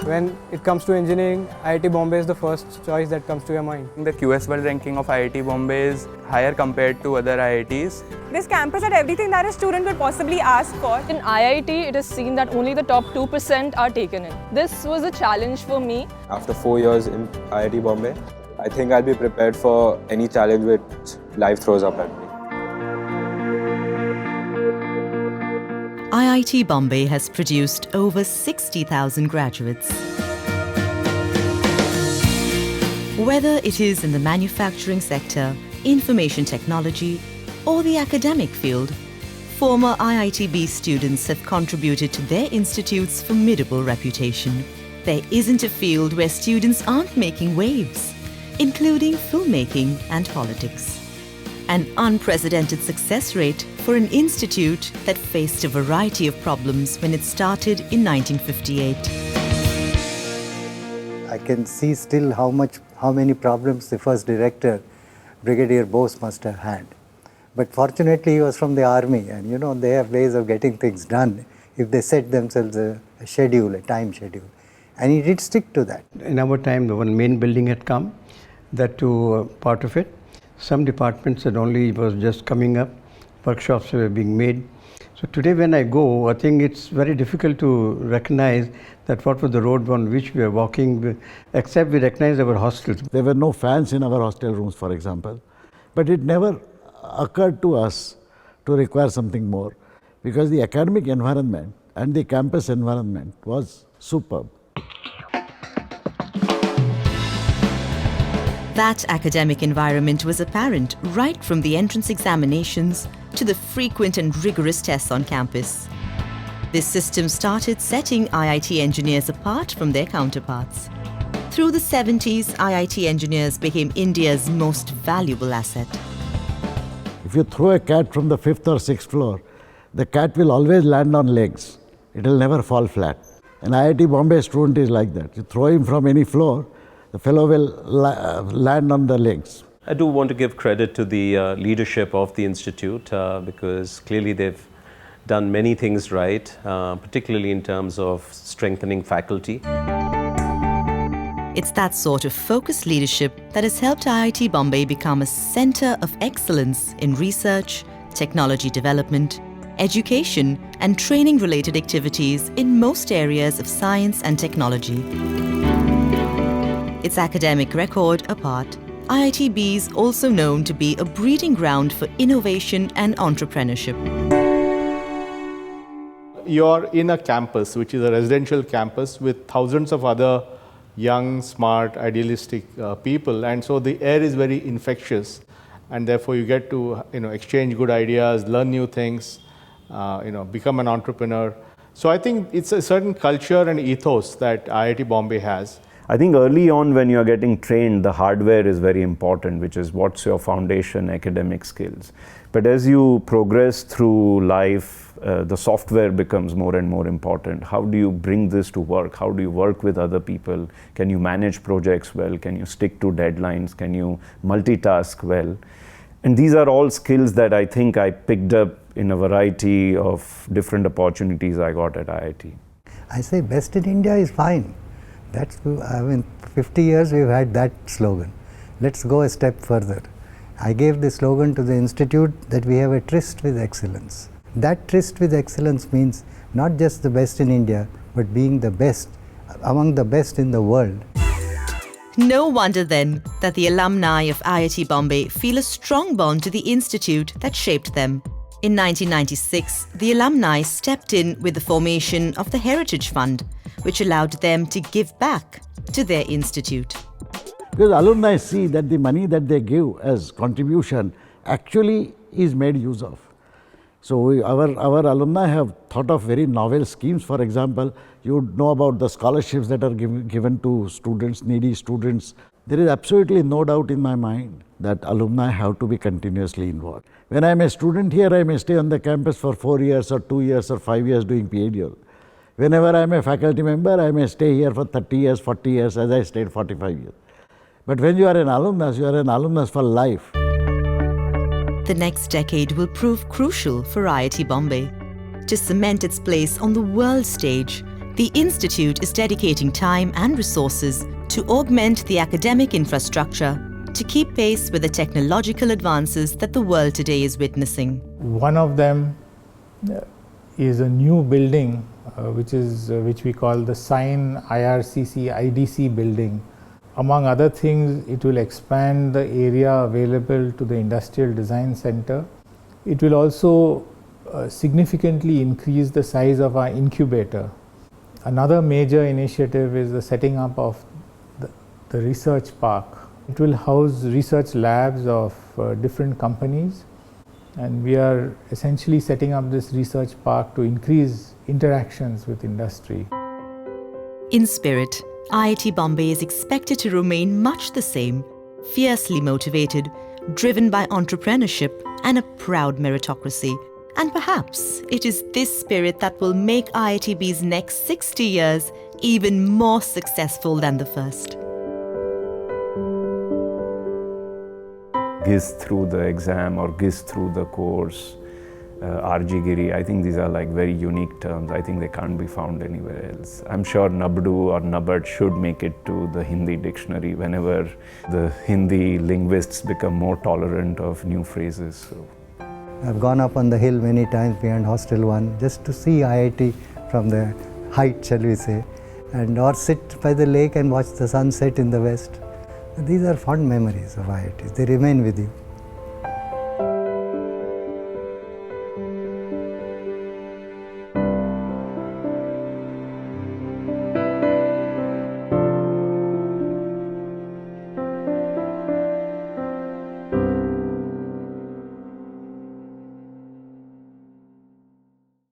When it comes to engineering, IIT Bombay is the first choice that comes to your mind. The QS World ranking of IIT Bombay is higher compared to other IITs. This campus had everything that a student could possibly ask for. In IIT, it is seen that only the top 2% are taken in. This was a challenge for me. After 4 years in IIT Bombay, I think I'll be prepared for any challenge which life throws up at me. IIT Bombay has produced over 60,000 graduates. Whether it is in the manufacturing sector, information technology, or the academic field, former IITB students have contributed to their institute's formidable reputation. There isn't a field where students aren't making waves, including filmmaking and politics. An unprecedented success rate for an institute that faced a variety of problems when it started in 1958. I can see still how many problems the first director, Brigadier Bose, must have had. But fortunately, he was from the army, and you know, they have ways of getting things done if they set themselves a schedule, a time schedule. And he did stick to that. In our time, the one main building had come, that too part of it. Some departments had only was just coming up, workshops were being made. So today when I go, I think it's very difficult to recognize that what was the road on which we are walking, except we recognize our hostels. There were no fans in our hostel rooms, for example. But it never occurred to us to require something more, because the academic environment and the campus environment was superb. That academic environment was apparent right from the entrance examinations to the frequent and rigorous tests on campus. This system started setting IIT engineers apart from their counterparts. Through the 70s, IIT engineers became India's most valuable asset. If you throw a cat from the 5th or 6th floor, the cat will always land on legs. It will never fall flat. An IIT Bombay student is like that. You throw him from any floor, the fellow will land on the legs. I do want to give credit to the leadership of the institute because clearly they've done many things right, particularly in terms of strengthening faculty. It's that sort of focused leadership that has helped IIT Bombay become a center of excellence in research, technology development, education, and training-related activities in most areas of science and technology. Its academic record apart, IITB is also known to be a breeding ground for innovation and entrepreneurship. You're in a campus, which is a residential campus with thousands of other young, smart, idealistic people, and so the air is very infectious, and therefore you get to exchange good ideas, learn new things, become an entrepreneur. So I think it's a certain culture and ethos that IIT Bombay has. I think early on when you're getting trained, the hardware is very important, which is what's your foundation academic skills. But as you progress through life, the software becomes more and more important. How do you bring this to work? How do you work with other people? Can you manage projects well? Can you stick to deadlines? Can you multitask well? And these are all skills that I think I picked up in a variety of different opportunities I got at IIT. I say best in India is fine. That's, 50 years we've had that slogan. Let's go a step further. I gave the slogan to the institute that we have a tryst with excellence. That tryst with excellence means not just the best in India, but being the best, among the best in the world. No wonder then that the alumni of IIT Bombay feel a strong bond to the institute that shaped them. In 1996, the alumni stepped in with the formation of the Heritage Fund, which allowed them to give back to their institute. Because alumni see that the money that they give as contribution actually is made use of. So our alumni have thought of very novel schemes. For example, you would know about the scholarships that are given to students, needy students. There is absolutely no doubt in my mind that alumni have to be continuously involved. When I am a student here, I may stay on the campus for 4 years or 2 years or 5 years doing PhD. Whenever I am a faculty member, I may stay here for 30 years, 40 years, as I stayed 45 years. But when you are an alumnus for life. The next decade will prove crucial for IIT Bombay to cement its place on the world stage, The institute is dedicating time and resources to augment the academic infrastructure to keep pace with the technological advances that the world today is witnessing. One of them is a new building which we call the Sign IRCC IDC building. Among other things, it will expand the area available to the Industrial Design Center. It will also significantly increase the size of our incubator. Another major initiative is the setting up of the research park. It will house research labs of different companies, and we are essentially setting up this research park to increase interactions with industry. In spirit, IIT Bombay is expected to remain much the same, fiercely motivated, driven by entrepreneurship and a proud meritocracy. And perhaps it is this spirit that will make IITB's next 60 years even more successful than the first. Giz through the exam or giz through the course, Arjigiri, I think these are like very unique terms. I think they can't be found anywhere else. I'm sure Nabdu or Nabat should make it to the Hindi dictionary whenever the Hindi linguists become more tolerant of new phrases. So. I've gone up on the hill many times beyond Hostel 1 just to see IIT from the height, shall we say, and or sit by the lake and watch the sunset in the west. These are fond memories of IIT. They remain with you.